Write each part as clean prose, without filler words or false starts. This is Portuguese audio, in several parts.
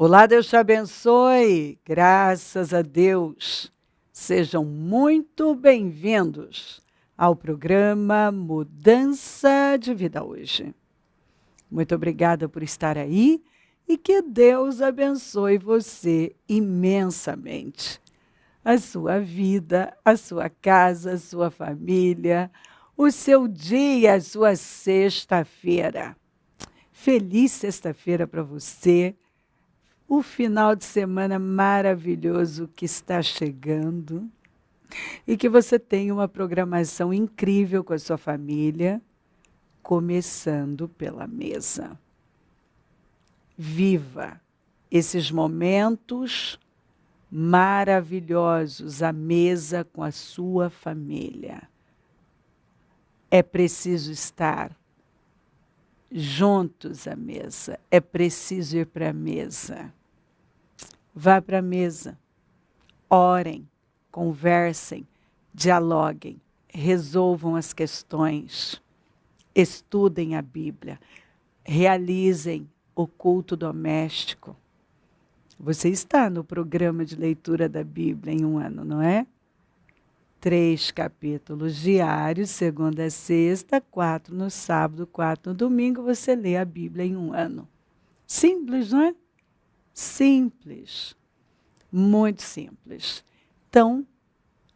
Olá, Deus te abençoe. Graças a Deus. Sejam muito bem-vindos ao programa Mudança de Vida Hoje. Muito obrigada por estar aí e que Deus abençoe você imensamente. A sua vida, a sua casa, a sua família, o seu dia, a sua sexta-feira. Feliz sexta-feira para você. O final de semana maravilhoso que está chegando e que você tenha uma programação incrível com a sua família, começando pela mesa. Viva esses momentos maravilhosos à mesa com a sua família. É preciso estar juntos à mesa, é preciso ir para a mesa. Vá para a mesa, orem, conversem, dialoguem, resolvam as questões, estudem a Bíblia, realizem o culto doméstico. Você está no programa de leitura da Bíblia em um ano, não é? 3 capítulos diários, segunda a sexta, 4 no sábado, 4 no domingo, você lê a Bíblia em um ano. Simples, não é? Simples, muito simples. Então,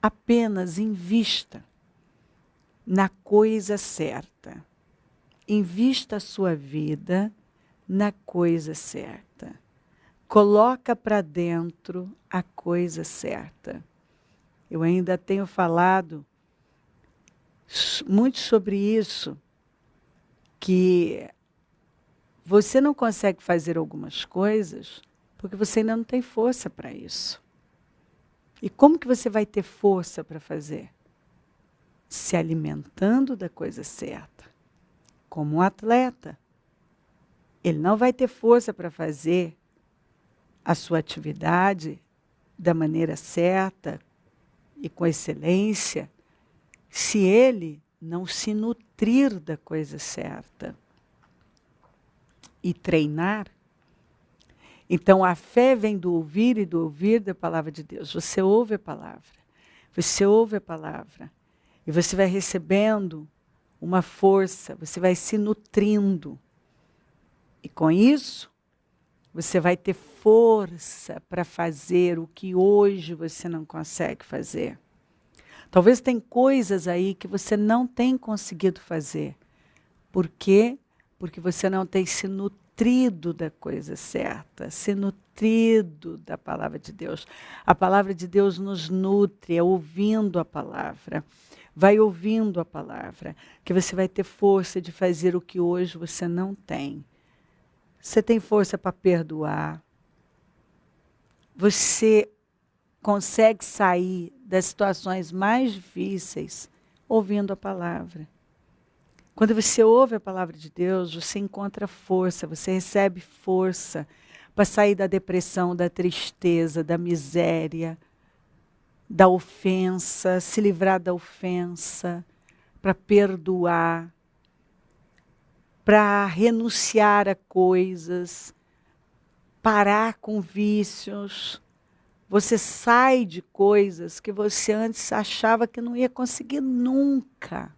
apenas invista na coisa certa. Invista a sua vida na coisa certa. Coloca para dentro a coisa certa. Eu ainda tenho falado muito sobre isso, que você não consegue fazer algumas coisas porque você ainda não tem força para isso. E como que você vai ter força para fazer? Se alimentando da coisa certa. Como um atleta. Ele não vai ter força para fazer a sua atividade da maneira certa e com excelência, se ele não se nutrir da coisa certa e treinar. Então, a fé vem do ouvir e do ouvir da palavra de Deus. Você ouve a palavra, e você vai recebendo uma força, você vai se nutrindo. E com isso, você vai ter força para fazer o que hoje você não consegue fazer. Talvez tem coisas aí que você não tem conseguido fazer. Por quê? Porque você não tem se nutrido da coisa certa, se nutrido da palavra de Deus. A palavra de Deus nos nutre, é ouvindo a palavra. Vai ouvindo a palavra, que você vai ter força de fazer o que hoje você não tem. Você tem força para perdoar. Você consegue sair das situações mais difíceis ouvindo a palavra. Quando você ouve a palavra de Deus, você encontra força, você recebe força para sair da depressão, da tristeza, da miséria, da ofensa, se livrar da ofensa, para perdoar, para renunciar a coisas, parar com vícios. Você sai de coisas que você antes achava que não ia conseguir nunca.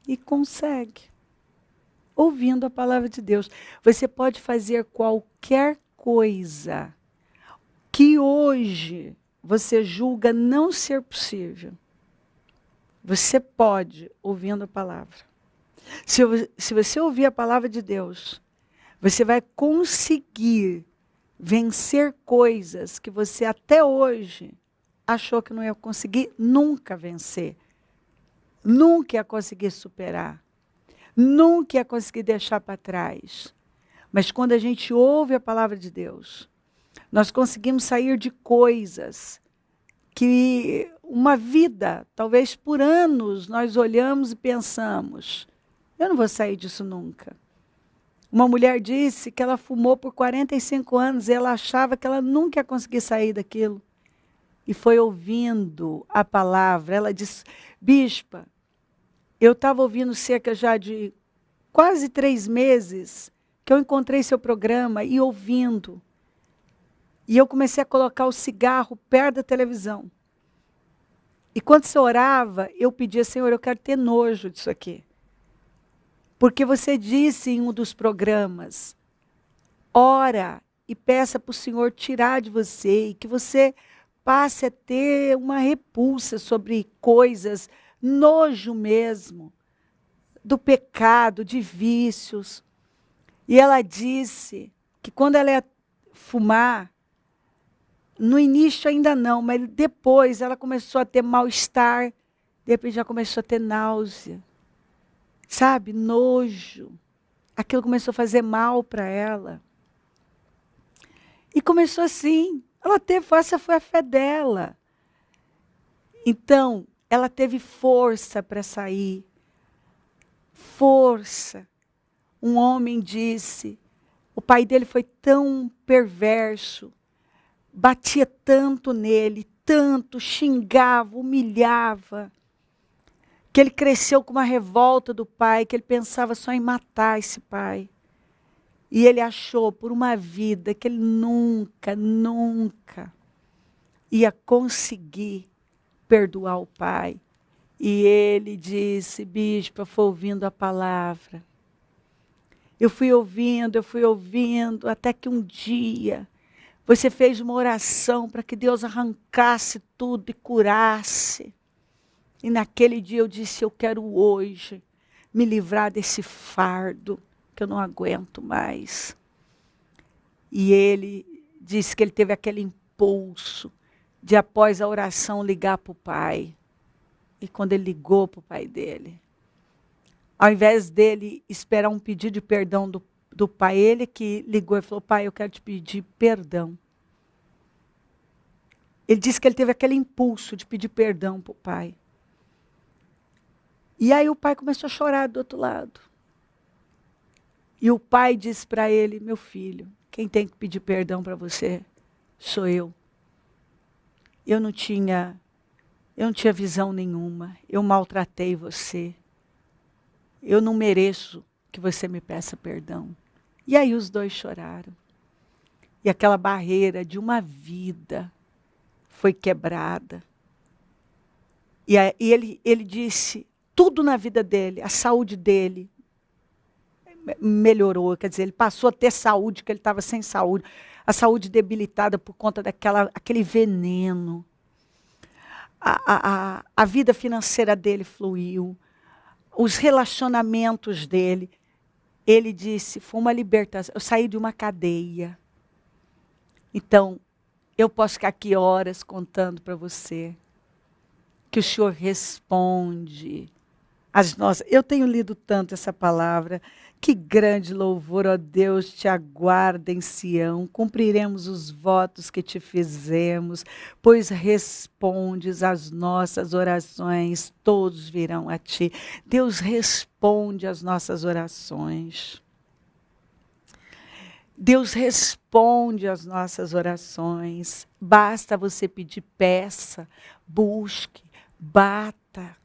E consegue. Ouvindo a palavra de Deus. Você pode fazer qualquer coisa que hoje você julga não ser possível. Você pode, ouvindo a palavra. Se você ouvir a palavra de Deus, você vai conseguir vencer coisas que você até hoje achou que não ia conseguir nunca vencer. Nunca ia conseguir superar. Nunca ia conseguir deixar para trás. Mas quando a gente ouve a palavra de Deus, nós conseguimos sair de coisas que uma vida, talvez por anos, nós olhamos e pensamos, eu não vou sair disso nunca. Uma mulher disse que ela fumou por 45 anos e ela achava que ela nunca ia conseguir sair daquilo. E foi ouvindo a palavra. Ela disse, bispa, eu estava ouvindo cerca já de quase 3 meses que eu encontrei seu programa e ouvindo. E eu comecei a colocar o cigarro perto da televisão. E quando você orava, eu pedia, Senhor, eu quero ter nojo disso aqui. Porque você disse em um dos programas, ora e peça para o Senhor tirar de você e que você passe a ter uma repulsa sobre coisas, nojo mesmo, do pecado, de vícios. E ela disse que quando ela ia fumar, no início ainda não, mas depois ela começou a ter mal-estar, de repente já começou a ter náusea, sabe, nojo. Aquilo começou a fazer mal para ela. E começou assim, ela teve, essa foi a fé dela. Então, ela teve força para sair. Força. Um homem disse, o pai dele foi tão perverso, batia tanto nele, tanto, xingava, humilhava, que ele cresceu com uma revolta do pai, que ele pensava só em matar esse pai. E ele achou por uma vida que ele nunca, nunca ia conseguir perdoar o pai. E ele disse, bispa, foi ouvindo a palavra. Eu fui ouvindo, até que um dia você fez uma oração para que Deus arrancasse tudo e curasse. E naquele dia eu disse, eu quero hoje me livrar desse fardo que eu não aguento mais. E ele disse que ele teve aquele impulso de, após a oração, ligar para o pai. E quando ele ligou para o pai dele, ao invés dele esperar um pedido de perdão do pai, ele que ligou e falou, pai, eu quero te pedir perdão. Ele disse que ele teve aquele impulso de pedir perdão para o pai. E aí o pai começou a chorar do outro lado. E o pai disse para ele, meu filho, quem tem que pedir perdão para você sou eu. Eu não tinha visão nenhuma, eu maltratei você. Eu não mereço que você me peça perdão. E aí os dois choraram. E aquela barreira de uma vida foi quebrada. E ele disse, tudo na vida dele, a saúde dele melhorou. Quer dizer, ele passou a ter saúde, que ele estava sem saúde. A saúde debilitada por conta aquele veneno. A vida financeira dele fluiu. Os relacionamentos dele. Ele disse, foi uma libertação. Eu saí de uma cadeia. Então, eu posso ficar aqui horas contando para você que o Senhor responde às nossas... Eu tenho lido tanto essa palavra. Que grande louvor, ó Deus, te aguarda em Sião. Cumpriremos os votos que te fizemos, pois respondes às nossas orações. Todos virão a ti. Deus responde às nossas orações. Deus responde às nossas orações. Basta você pedir, peça, busque, bata.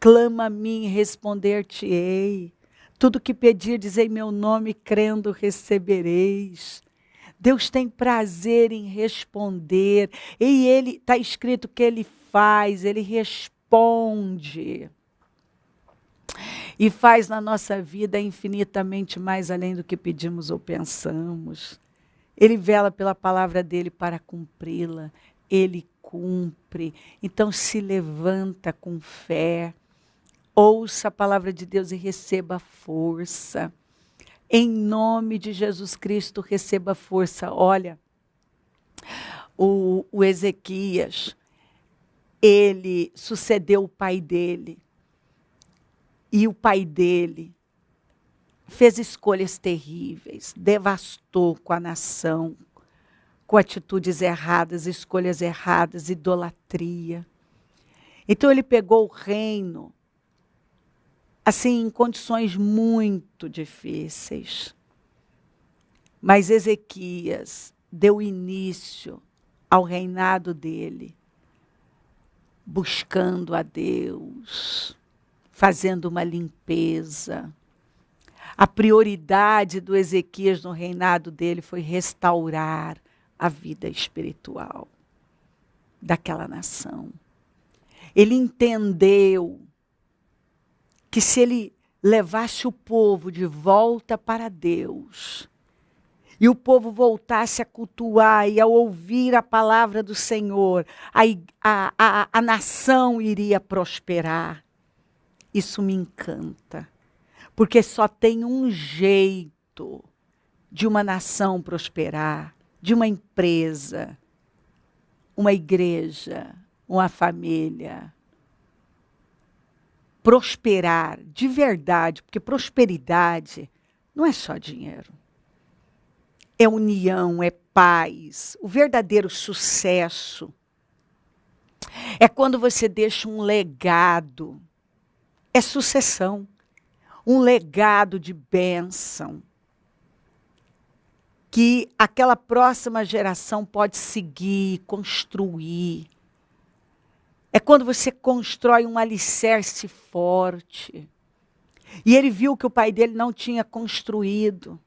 Clama a mim e responder-te-ei. Tudo que pedirdes em meu nome, crendo, recebereis. Deus tem prazer em responder. E ele, está escrito que ele faz, ele responde. E faz na nossa vida infinitamente mais além do que pedimos ou pensamos. Ele vela pela palavra dele para cumpri-la. Ele cumpre. Então se levanta com fé. Ouça a palavra de Deus e receba força. Em nome de Jesus Cristo, receba força. Olha, o Ezequias, ele sucedeu o pai dele. E o pai dele fez escolhas terríveis, devastou com a nação, com atitudes erradas, escolhas erradas, idolatria. Então ele pegou o reino, assim, em condições muito difíceis. Mas Ezequias deu início ao reinado dele, buscando a Deus, fazendo uma limpeza. A prioridade do Ezequias no reinado dele foi restaurar a vida espiritual daquela nação. Ele entendeu que se ele levasse o povo de volta para Deus, e o povo voltasse a cultuar e a ouvir a palavra do Senhor, a nação iria prosperar. Isso me encanta, porque só tem um jeito de uma nação prosperar, de uma empresa, uma igreja, uma família prosperar de verdade, porque prosperidade não é só dinheiro. É união, é paz. O verdadeiro sucesso é quando você deixa um legado. É sucessão. Um legado de bênção. Que aquela próxima geração pode seguir, construir. É quando você constrói um alicerce forte. E ele viu que o pai dele não tinha construído.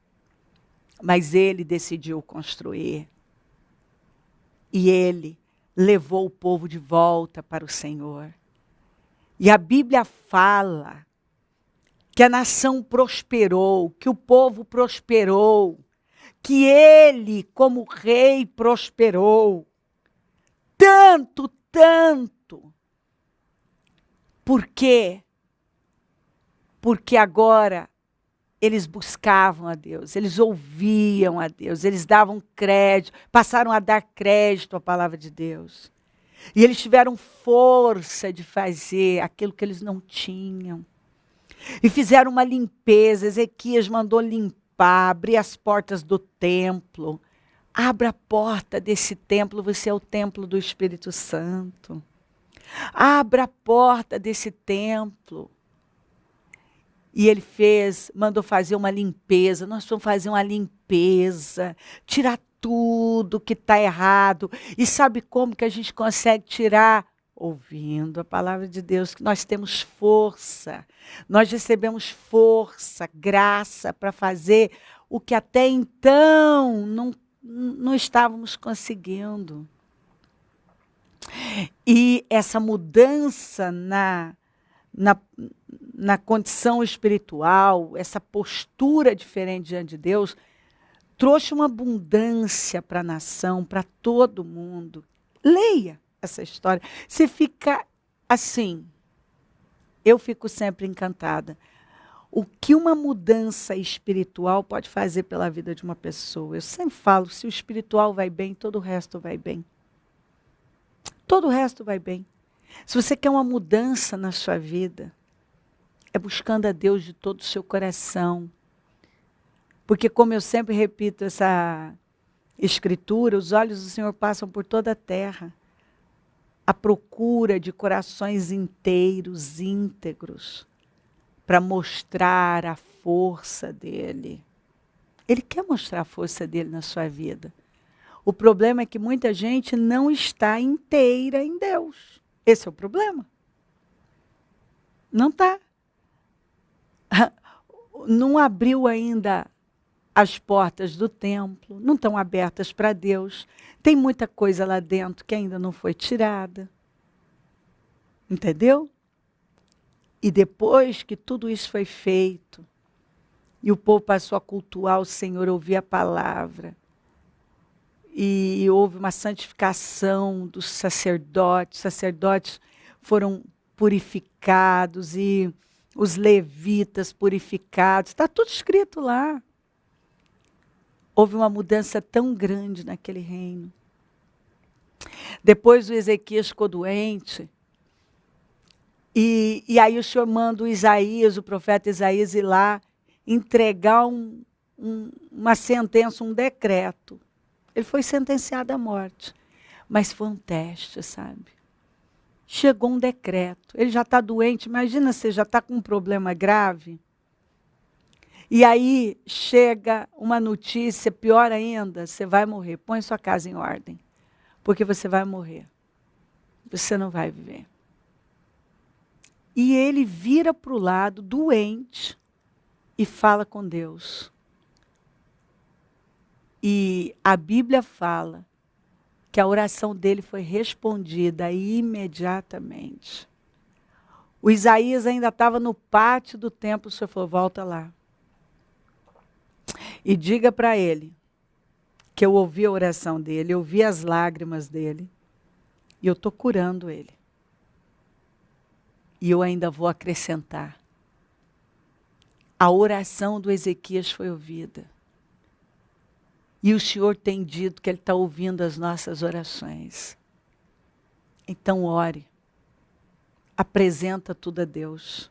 Mas ele decidiu construir. E ele levou o povo de volta para o Senhor. E a Bíblia fala que a nação prosperou, que o povo prosperou, que ele, como rei, prosperou. Tanto. Por quê? Porque agora eles buscavam a Deus, eles ouviam a Deus, eles davam crédito, passaram a dar crédito à palavra de Deus. E eles tiveram força de fazer aquilo que eles não tinham. E fizeram uma limpeza. Ezequias mandou limpar, abrir as portas do templo. Abra a porta desse templo, você é o templo do Espírito Santo. Abra a porta desse templo. E ele mandou fazer uma limpeza. Nós vamos fazer uma limpeza, tirar tudo que está errado. E sabe como que a gente consegue tirar? Ouvindo a palavra de Deus, que nós temos força. Nós recebemos força, graça para fazer o que até então não estávamos conseguindo. E essa mudança na condição espiritual, essa postura diferente diante de Deus, trouxe uma abundância para a nação, para todo mundo. Leia essa história. Você fica assim, eu fico sempre encantada. O que uma mudança espiritual pode fazer pela vida de uma pessoa? Eu sempre falo, se o espiritual vai bem, todo o resto vai bem. Todo o resto vai bem. Se você quer uma mudança na sua vida, é buscando a Deus de todo o seu coração. Porque, como eu sempre repito essa escritura, os olhos do Senhor passam por toda a terra, à procura de corações inteiros, íntegros, para mostrar a força dele. Ele quer mostrar a força dele na sua vida. O problema é que muita gente não está inteira em Deus. Esse é o problema. Não está. Não abriu ainda as portas do templo, não estão abertas para Deus. Tem muita coisa lá dentro que ainda não foi tirada. Entendeu? E depois que tudo isso foi feito, e o povo passou a cultuar o Senhor, ouvir a palavra, e houve uma santificação dos sacerdotes, foram purificados, e os levitas purificados, está tudo escrito lá. Houve uma mudança tão grande naquele reino. Depois o Ezequias ficou doente, e aí o Senhor manda o profeta Isaías, ir lá entregar uma sentença, um decreto. Ele foi sentenciado à morte, mas foi um teste, sabe? Chegou um decreto, ele já está doente, imagina, você já está com um problema grave, e aí chega uma notícia, pior ainda, você vai morrer, põe sua casa em ordem, porque você vai morrer, você não vai viver. E ele vira para o lado, doente, e fala com Deus. E a Bíblia fala que a oração dele foi respondida imediatamente. O Isaías ainda estava no pátio do templo, o Senhor falou, volta lá. E diga para ele que eu ouvi a oração dele, eu ouvi as lágrimas dele, e eu estou curando ele. E eu ainda vou acrescentar. A oração do Ezequias foi ouvida. E o Senhor tem dito que Ele está ouvindo as nossas orações. Então ore. Apresenta tudo a Deus.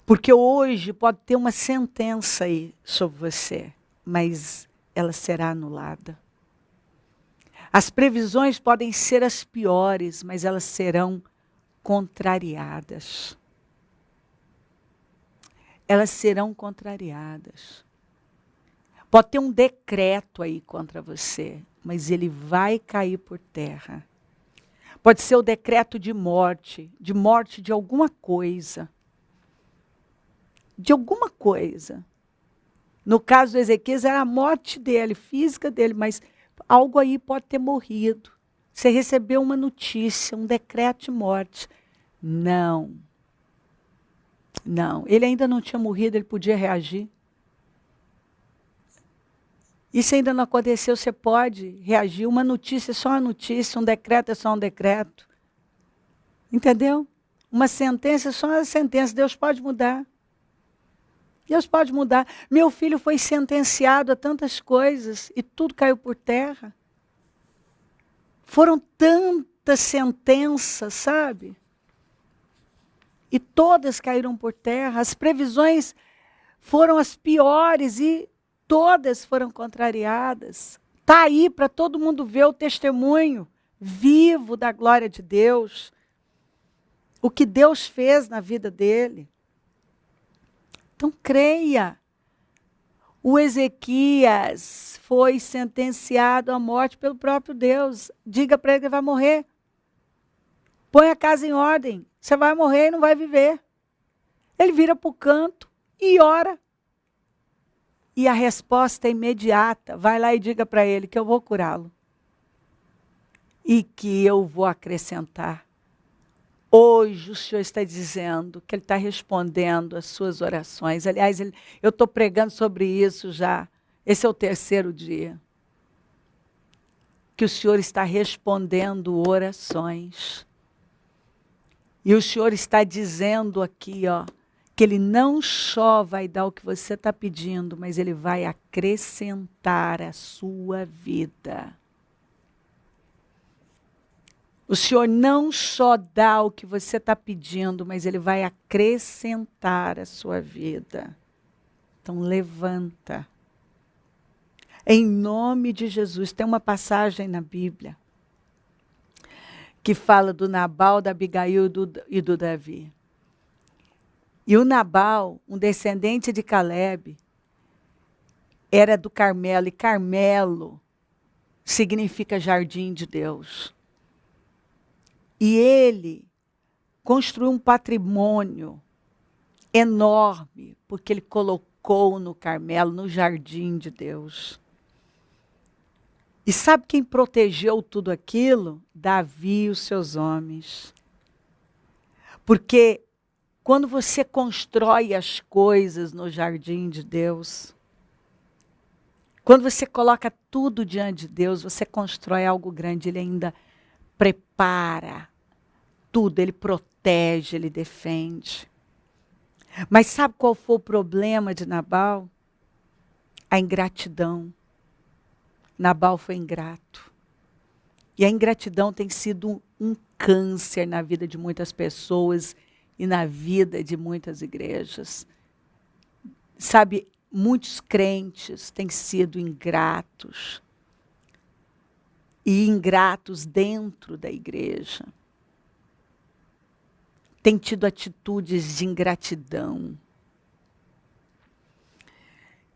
Porque hoje pode ter uma sentença aí sobre você, mas ela será anulada. As previsões podem ser as piores, mas elas serão contrariadas. Elas serão contrariadas. Pode ter um decreto aí contra você, mas ele vai cair por terra. Pode ser o decreto de morte de alguma coisa. De alguma coisa. No caso do Ezequias, era a morte dele, física dele, mas algo aí pode ter morrido. Você recebeu uma notícia, um decreto de morte. Não. Não. Ele ainda não tinha morrido, ele podia reagir. Isso ainda não aconteceu, você pode reagir. Uma notícia é só uma notícia, um decreto é só um decreto. Entendeu? Uma sentença é só uma sentença, Deus pode mudar. Deus pode mudar. Meu filho foi sentenciado a tantas coisas e tudo caiu por terra. Foram tantas sentenças, sabe? E todas caíram por terra. As previsões foram as piores e todas foram contrariadas. Está aí para todo mundo ver o testemunho vivo da glória de Deus. O que Deus fez na vida dele. Então creia. O Ezequias foi sentenciado à morte pelo próprio Deus. Diga para ele que ele vai morrer. Põe a casa em ordem. Você vai morrer e não vai viver. Ele vira para o canto e ora. E a resposta é imediata. Vai lá e diga para ele que eu vou curá-lo. E que eu vou acrescentar. Hoje o Senhor está dizendo que Ele está respondendo às suas orações. Aliás, eu estou pregando sobre isso já. Esse é o 3º dia. Que o Senhor está respondendo orações. E o Senhor está dizendo aqui, ó, que Ele não só vai dar o que você está pedindo, mas Ele vai acrescentar a sua vida. O Senhor não só dá o que você está pedindo, mas Ele vai acrescentar a sua vida. Então levanta. Em nome de Jesus. Tem uma passagem na Bíblia que fala do Nabal, da Abigail e do Davi. E o Nabal, um descendente de Caleb, era do Carmelo. E Carmelo significa jardim de Deus. E ele construiu um patrimônio enorme, porque ele colocou no Carmelo, no jardim de Deus. E sabe quem protegeu tudo aquilo? Davi e os seus homens. Porque quando você constrói as coisas no jardim de Deus, quando você coloca tudo diante de Deus, você constrói algo grande, Ele ainda prepara tudo, Ele protege, Ele defende. Mas sabe qual foi o problema de Nabal? A ingratidão. Nabal foi ingrato. E a ingratidão tem sido um câncer na vida de muitas pessoas e na vida de muitas igrejas. Sabe, muitos crentes têm sido ingratos. E ingratos dentro da igreja. Tem tido atitudes de ingratidão.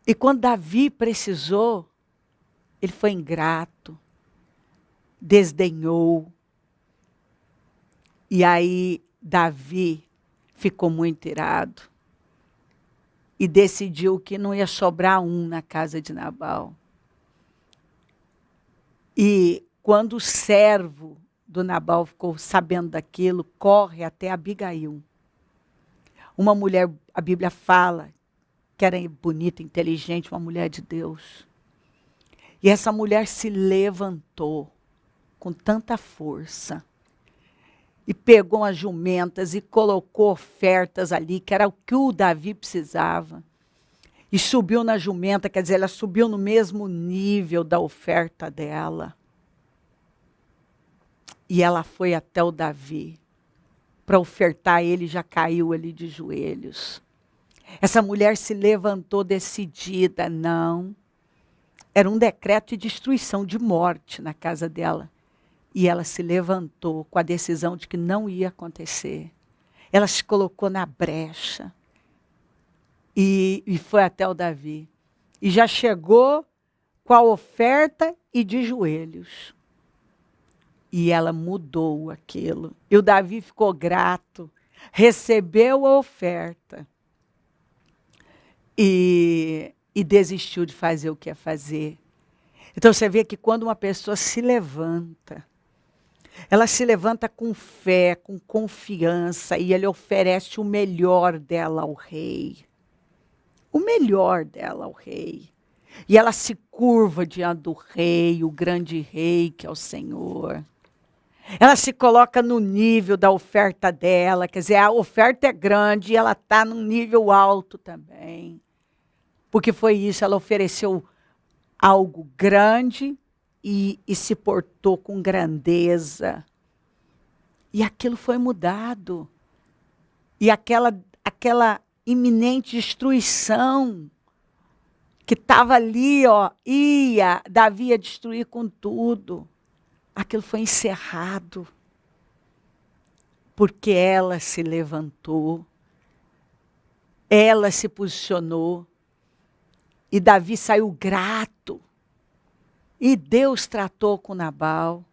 E quando Davi precisou, ele foi ingrato, desdenhou. E aí Davi ficou muito irado e decidiu que não ia sobrar um na casa de Nabal. E quando o servo do Nabal ficou sabendo daquilo, corre até Abigail. Uma mulher, a Bíblia fala, que era bonita, inteligente, uma mulher de Deus. E essa mulher se levantou com tanta força e pegou as jumentas e colocou ofertas ali, que era o que o Davi precisava. E subiu na jumenta, quer dizer, ela subiu no mesmo nível da oferta dela. E ela foi até o Davi para ofertar, ele já caiu ali de joelhos. Essa mulher se levantou decidida, não. Era um decreto de destruição, de morte na casa dela. E ela se levantou com a decisão de que não ia acontecer. Ela se colocou na brecha. E foi até o Davi. E já chegou com a oferta e de joelhos. E ela mudou aquilo. E o Davi ficou grato. Recebeu a oferta. E desistiu de fazer o que ia fazer. Então você vê que quando uma pessoa se levanta, ela se levanta com fé, com confiança, e ele oferece o melhor dela ao rei. O melhor dela ao rei. E ela se curva diante do rei, o grande rei que é o Senhor. Ela se coloca no nível da oferta dela, quer dizer, a oferta é grande e ela está num nível alto também. Porque foi isso, ela ofereceu algo grande e se portou com grandeza. E aquilo foi mudado. E aquela iminente destruição que estava ali, ó, Davi ia destruir com tudo. Aquilo foi encerrado. Porque ela se levantou. Ela se posicionou. E Davi saiu grato. E Deus tratou com Nabal.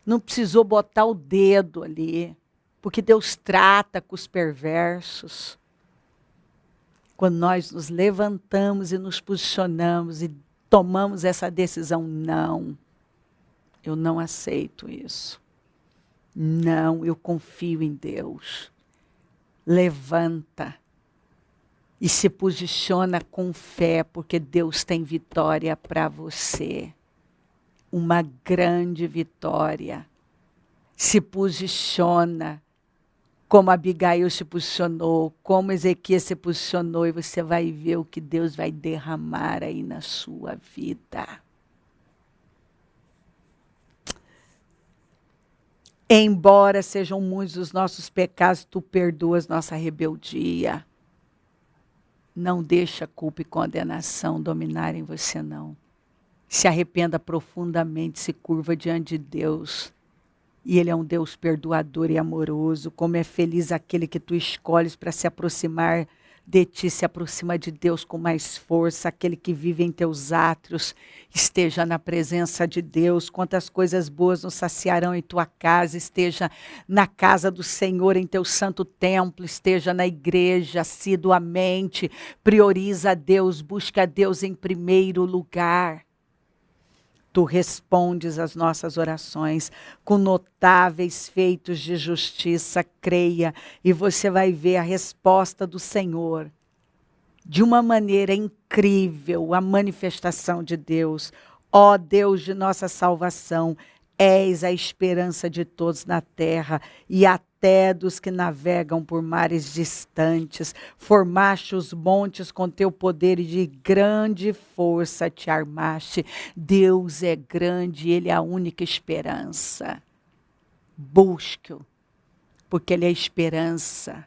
Não precisou botar o dedo ali. Porque Deus trata com os perversos. Quando nós nos levantamos e nos posicionamos e tomamos essa decisão, não. Eu não aceito isso. Não, eu confio em Deus. Levanta. E se posiciona com fé, porque Deus tem vitória para você. Uma grande vitória. Se posiciona como Abigail se posicionou, como Ezequias se posicionou, e você vai ver o que Deus vai derramar aí na sua vida. Embora sejam muitos os nossos pecados, tu perdoas nossa rebeldia. Não deixa culpa e condenação dominarem você, não. Se arrependa profundamente, se curva diante de Deus. E Ele é um Deus perdoador e amoroso. Como é feliz aquele que tu escolhes para se aproximar de ti, se aproxima de Deus com mais força. Aquele que vive em teus átrios, esteja na presença de Deus. Quantas coisas boas nos saciarão em tua casa. Esteja na casa do Senhor, em teu santo templo. Esteja na igreja, assiduamente. Prioriza a Deus, busca a Deus em primeiro lugar. Tu respondes às nossas orações com notáveis feitos de justiça, creia, e você vai ver a resposta do Senhor. De uma maneira incrível, a manifestação de Deus. Ó Deus de nossa salvação, és a esperança de todos na terra e até dos que navegam por mares distantes. Formaste os montes com teu poder e de grande força te armaste. Deus é grande, Ele é a única esperança. Busque-o, porque Ele é a esperança.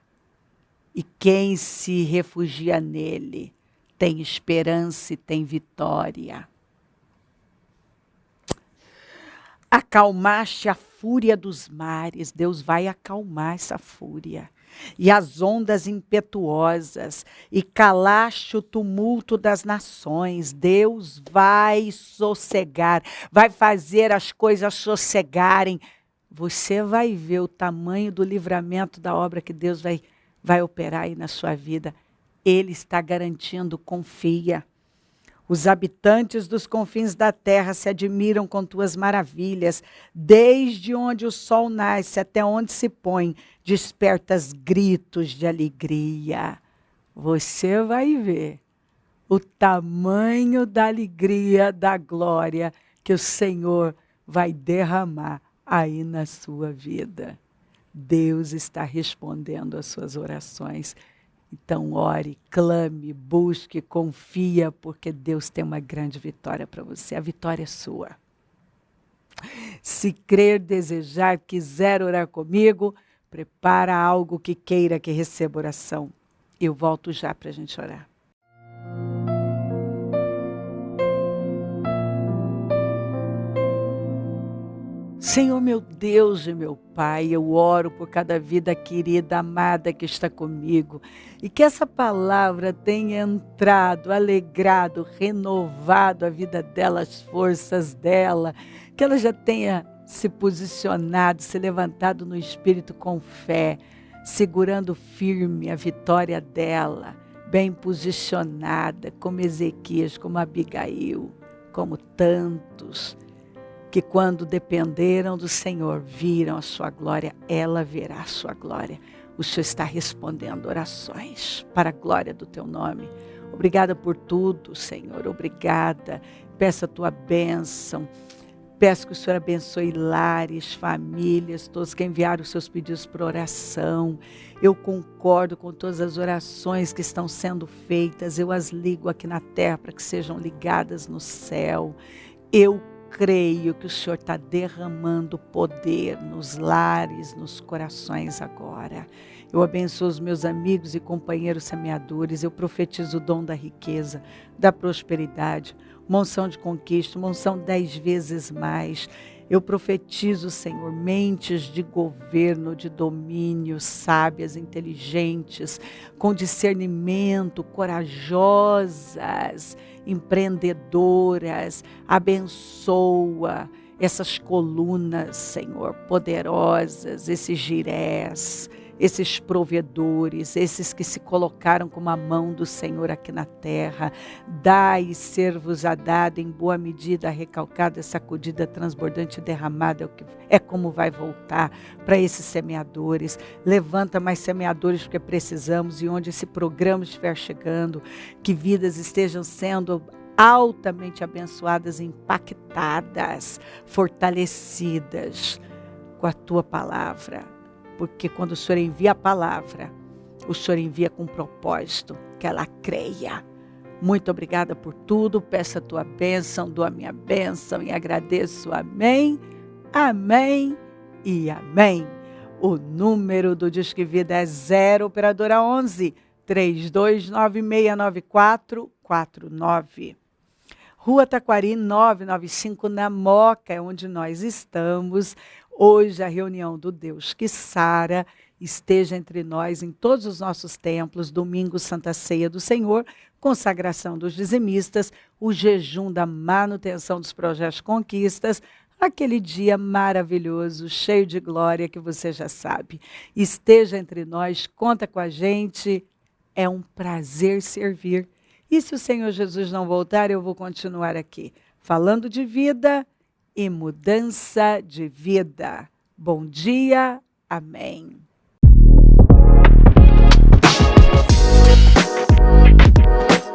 E quem se refugia nele tem esperança e tem vitória. Acalmaste a fúria dos mares, Deus vai acalmar essa fúria. E as ondas impetuosas, e calaste o tumulto das nações, Deus vai sossegar, vai fazer as coisas sossegarem. Você vai ver o tamanho do livramento da obra que Deus vai operar aí na sua vida. Ele está garantindo, confia. Os habitantes dos confins da terra se admiram com tuas maravilhas. Desde onde o sol nasce até onde se põe, despertas gritos de alegria. Você vai ver o tamanho da alegria, da glória que o Senhor vai derramar aí na sua vida. Deus está respondendo às suas orações. Então ore, clame, busque, confia, porque Deus tem uma grande vitória para você. A vitória é sua. Se crer, desejar, quiser orar comigo, prepara algo que queira que receba oração. Eu volto já para a gente orar. Senhor, meu Deus e meu Pai, eu oro por cada vida querida, amada que está comigo. E que essa palavra tenha entrado, alegrado, renovado a vida dela, as forças dela. Que ela já tenha se posicionado, se levantado no Espírito com fé, segurando firme a vitória dela, bem posicionada, como Ezequias, como Abigail, como tantos que quando dependeram do Senhor, viram a sua glória, ela verá a sua glória. O Senhor está respondendo orações para a glória do teu nome. Obrigada por tudo, Senhor, obrigada. Peço a tua bênção. Peço que o Senhor abençoe lares, famílias, todos que enviaram os seus pedidos por oração. Eu concordo com todas as orações que estão sendo feitas. Eu as ligo aqui na terra para que sejam ligadas no céu. Eu creio que o Senhor está derramando poder nos lares, nos corações agora. Eu abençoo os meus amigos e companheiros semeadores. Eu profetizo o dom da riqueza, da prosperidade, uma unção de conquista, uma unção 10 vezes mais. Eu profetizo, Senhor, mentes de governo, de domínio, sábias, inteligentes, com discernimento, corajosas, empreendedoras. Abençoa essas colunas, Senhor, poderosas, esses girés, esses provedores, esses que se colocaram com a mão do Senhor aqui na terra. Dai, ser-vos-á dado em boa medida, recalcada, sacudida, transbordante, derramada, é como vai voltar para esses semeadores. Levanta mais semeadores porque precisamos, e onde esse programa estiver chegando, que vidas estejam sendo altamente abençoadas, impactadas, fortalecidas com a tua palavra. Porque quando o Senhor envia a palavra, o Senhor envia com um propósito, que ela creia. Muito obrigada por tudo, peço a tua bênção, dou a minha bênção e agradeço. Amém, amém e amém. O número do Disque Vida é 0 operadora 11 32969449. Rua Taquari 995, na Moca, é onde nós estamos. Hoje a reunião do Deus que sara esteja entre nós em todos os nossos templos. Domingo, Santa Ceia do Senhor, consagração dos dizimistas, o jejum da manutenção dos projetos conquistas, aquele dia maravilhoso, cheio de glória que você já sabe. Esteja entre nós, conta com a gente, é um prazer servir. E se o Senhor Jesus não voltar, eu vou continuar aqui, falando de vida e mudança de vida. Bom dia, amém.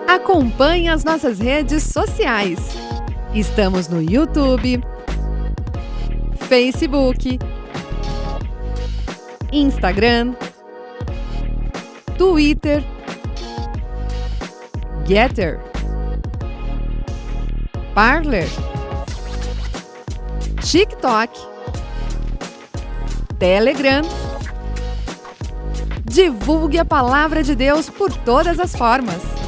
Acompanhe as nossas redes sociais. Estamos no YouTube, Facebook, Instagram, Twitter, Getter, Parler, TikTok, Telegram. Divulgue a palavra de Deus por todas as formas.